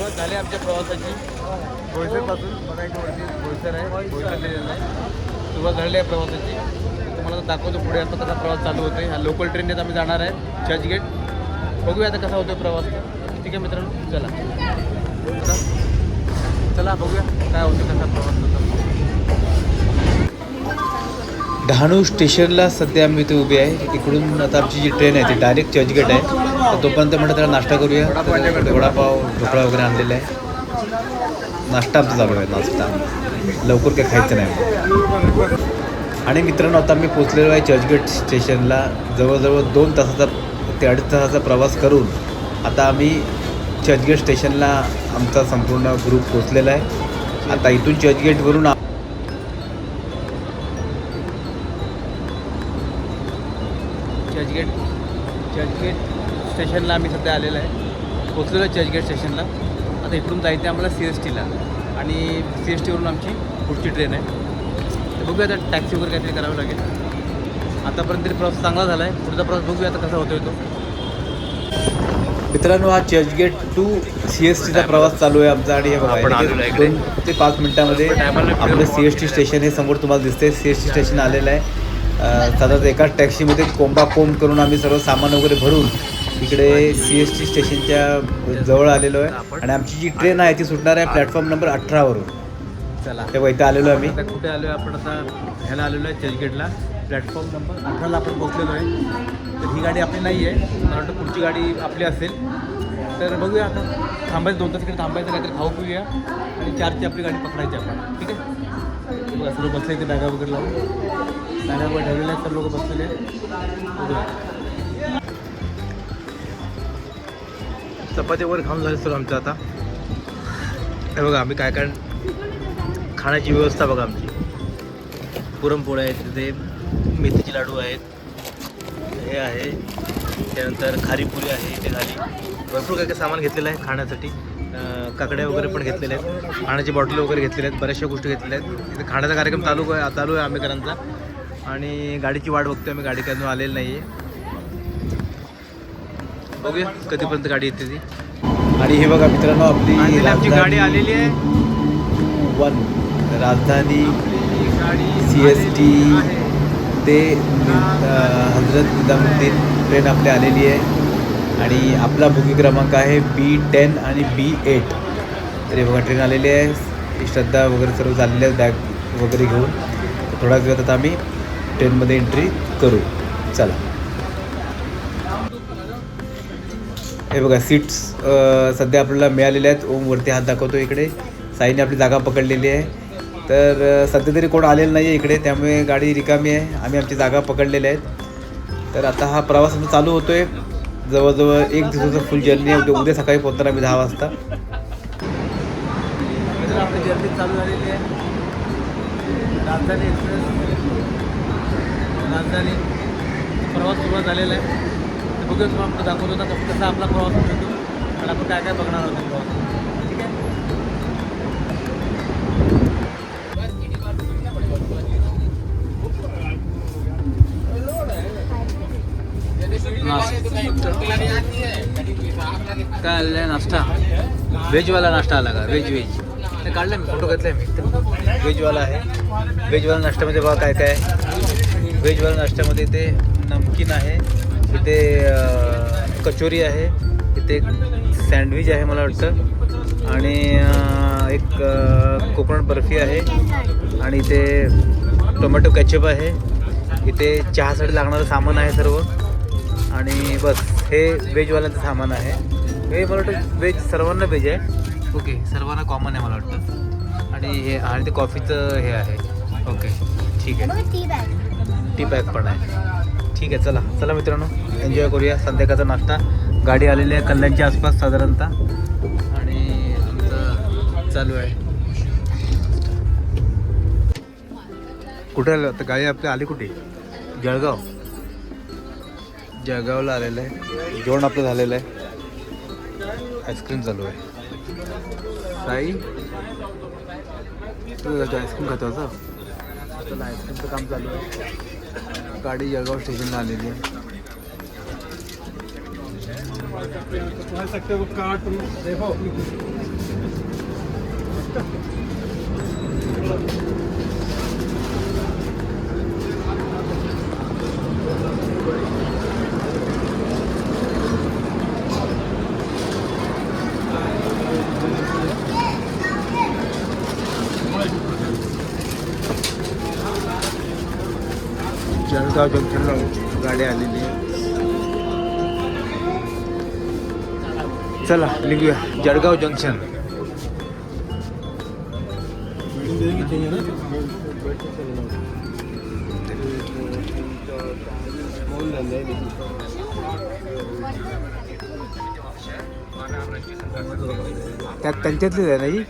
सुरुवात झाली आमच्या प्रवासाची बोईसरपासून. बघा एक वरती बोईसर आहे, बोईसर लिहिलेलं आहे. सुरुवात झालेली आहे प्रवासाची. तुम्हाला आता दाखवतो पुढे आता कसा प्रवास चालू होतो. ह्या लोकल ट्रेननेच आम्ही जाणार आहे चर्चगेट. बघूया आता कसा होतो प्रवास. ठीक आहे मित्रांनो, चला चला बघूया काय होतं, कसा प्रवास होतो. डहाणू स्टेशनला सध्या आम्ही इथे उभे आहे. इकडून आता आमची जी ट्रेन आहे ती डायरेक्ट चर्चगेट आहे. तर तोपर्यंत म्हणलं त्याला नाश्ता करूया. तर वडापाव ढोकळा वगैरे आणलेला आहे. नाश्ता आमचा चालू आहे. नाश्ता लवकर काही खायचं नाही. आणि मित्रांनो आता आम्ही पोचलेलो आहे चर्चगेट स्टेशनला. जवळजवळ 2 तासाचा ते 2.5 तासाचा प्रवास करून आता आम्ही चर्चगेट स्टेशनला आमचा संपूर्ण ग्रुप पोचलेला आहे. आता इथून चर्चगेटवरून चर्चगेट स्टेशनला आम्ही सध्या आलेलं आहे. पोचलेलो आहे चर्चगेट स्टेशनला. आता इकडून जायचं आहे आम्हाला CSTला आणि CSTवरून आमची पुढची ट्रेन आहे. तर बघूया आता टॅक्सी वगैरे काहीतरी करावं लागेल. आतापर्यंत तरी प्रवास चांगला झाला आहे. पुढचा प्रवास बघूया आता कसा होतोय तो. मित्रांनो हा चर्चगेट टू CSTचा प्रवास चालू आहे आमचा. आणि हे बघा 2 ते 5 मिनटामध्ये आपलं CST स्टेशन हे समोर तुम्हाला दिसते. CST स्टेशन आलेलं आहे. साधारण एकाच टॅक्सीमध्ये कोंबाकोंब करून आम्ही सर्व सामान वगैरे भरून इकडे CST स्टेशनच्या जवळ आलेलो आहे. आणि आमची जी ट्रेन आहे ती सुटणार आहे प्लॅटफॉर्म नंबर 18वरून. चला तेव्हा इथं आलेलो आम्ही. आता कुठे आलो आहे आपण? आता ह्याला आलेलो आहे चर्चगेटला. प्लॅटफॉर्म नंबर 18ला आपण पोहोचलेलो आहे. तर ही गाडी आपली नाही आहे. मला वाटतं पुढची गाडी आपली असेल. तर बघूया आता. थांबायचं 2 तास इकडे थांबायचं, काहीतरी खाऊ पिऊया आणि 4ची आपली गाडी पकडायची आपण. ठीक आहे. बघा सर्व बसले इथे बॅगा वगैरे लावून. बॅगा वगैरे ठेवलेल्या आहेत. तर लोक बसलेले आहेत. चपाती वगैरे खाऊन झाली सर आमचं आता. हे बघा आम्ही काय काय खाण्याची व्यवस्था बघा आमची. पुरणपोळ्या आहेत, तिथे मेथीचे लाडू आहेत, हे आहे, त्यानंतर खारीपुरी आहे इथे खाली. भरपूर काय काय सामान घेतलेलं आहे खाण्यासाठी. काकड्या वगैरे पण घेतलेल्या आहेत, पाण्याची बॉटल वगैरे घेतलेल्या आहेत, बऱ्याचशा गोष्टी घेतलेल्या आहेत. इथे खाण्याचा कार्यक्रम चालू आहे आंबेकरांचा. आणि गाडीची वाट बघतोय आम्ही. गाडी काय आलेली नाही आहे. बघूया कधीपर्यंत गाडी येते ती. आणि हे बघा मित्रांनो आपली आमची गाडी आलेली आहे. 1 राजधानी गाडी CST ते हजरत निजामुद्दीन ट्रेन आपली आलेली आहे. आणि आपला बुकिंग क्रमांक आहे B10 आणि B8. तरी बघा ट्रेन आलेली आहे. श्रद्धा वगैरे सर्व चाललेले आहेत बॅग वगैरे घेऊन. थोड्याच वेळात आता आम्ही ट्रेनमध्ये एंट्री करू. चला. हे बघा सीट्स सध्या आपल्याला मिळालेल्या आहेत. ओम वरती हात दाखवतो. इकडे साईने आपली जागा पकडलेली आहे. तर सध्या तरी कोण आलेलं नाही आहे इकडे, त्यामुळे गाडी रिकामी आहे. आम्ही आमची जागा पकडलेल्या आहेत. तर आता हा प्रवास चालू होतो आहे. जवळजवळ 1 दिवसाचा फुल जर्नी आहे. उद्या सकाळी पोहोचणार आम्ही 10 वाजता. आपली जर्नी चालू झालेली आहे. राजधानी एक्सप्रेस, राजधानी प्रवास सुरुवात झालेला आहे. तर बघूया तुम्हाला आपण दाखवत होता कसा आपला प्रवास होतो आणि आपण काय काय बघणार होतो प्रवास. ठीक आहे. काय आलेला आहे नाश्ता? व्हेजवाला नाश्ता आला का? व्हेज ते काढलं मी, फोटो घेतला मी. व्हेजवाला आहे. व्हेजवाला नाश्त्यामध्ये बघा काय काय. व्हेजवाला नाश्त्यामध्ये इथे नमकीन आहे, इथे कचोरी आहे, इथे एक सँडविच आहे मला वाटतं, आणि एक कोकोनट बर्फी आहे, आणि इथे टोमॅटो केचप आहे, इथे चहासाठी लागणारं सामान आहे सर्व. आणि बस हे व्हेजवाल्यांचं सामान आहे. हे मला वाटतं व्हेज सर्वांना व्हेज आहे. ओके, सर्वांना कॉमन आहे मला वाटतं. आणि ते कॉफीचं हे आहे. ओके ठीक आहे. टी बॅग पण आहे. ठीक आहे, चला चला मित्रांनो, एन्जॉय करूया संध्याकाळचा नाश्ता. गाडी आलेली आहे कल्याणच्या आसपास साधारणतः, आणि आमचं चालू आहे. कुठे आलं आता? गाडी आपली आली कुठे? जळगावला आलेलं आहे. जेवण आपलं झालेलं आहे. आईस्क्रीम चालू आहे. साई तू आईस्क्रीम खातो असं? चला, आईस्क्रीमचं काम चालू आहे. गाडी जळगाव स्टेशनला आलेली आहे. कह सकते हो काट देखो जळगाव जंक्शनला गाडी आलेली आहे. चला निघूया जळगाव जंक्शन. त्यात त्यांच्यातलीच आहे ना ही.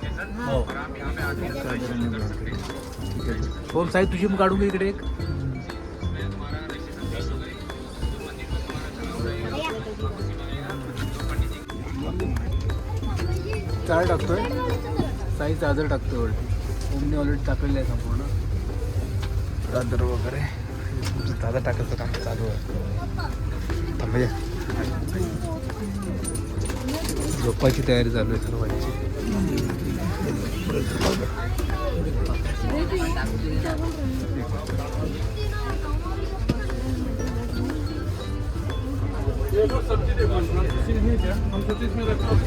ठीक आहे. फोन साईज तुझी काढून घे इकडे एक. चार टाकतोय साईज दादर टाकतोय वरती. ओमने ऑलरेडी टाकलेलं आहे संपूर्ण दादर वगैरे. दादा टाकायचं काम चालू आहे. थांबूया. झोपायची तयारी चालू आहे सर्वांची. ये जो सब्जी देखो, हम नहीं क्या हम 25 में रखते हैं.